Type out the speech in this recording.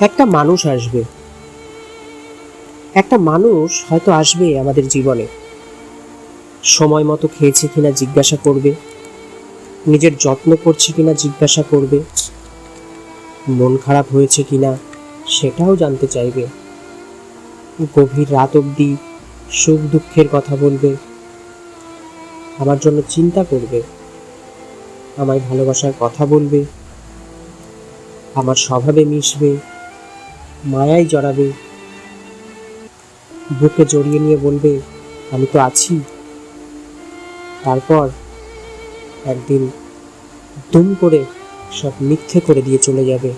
একটা মানুষ আসবে, একটা মানুষ হয়তো আসবে আমাদের জীবনে। সময় মতো খেয়েছে কিনা জিজ্ঞাসা করবে, নিজের যত্ন করছে কিনা জিজ্ঞাসা করবে, মন খারাপ হয়েছে কিনা সেটাও জানতে চাইবে। গভীর রাত অবধি সুখ দুঃখের কথা বলবে, আমার জন্য চিন্তা করবে, আমায় ভালোবাসার কথা বলবে, আমার স্বভাবে মিশবে, মায়ায় জড়াবে, বুকে জড়িয়ে নিয়ে বলবে আমি তো আছি। তারপর একদিন দুম করে সব মিথ্যে করে দিয়ে চলে যাবে।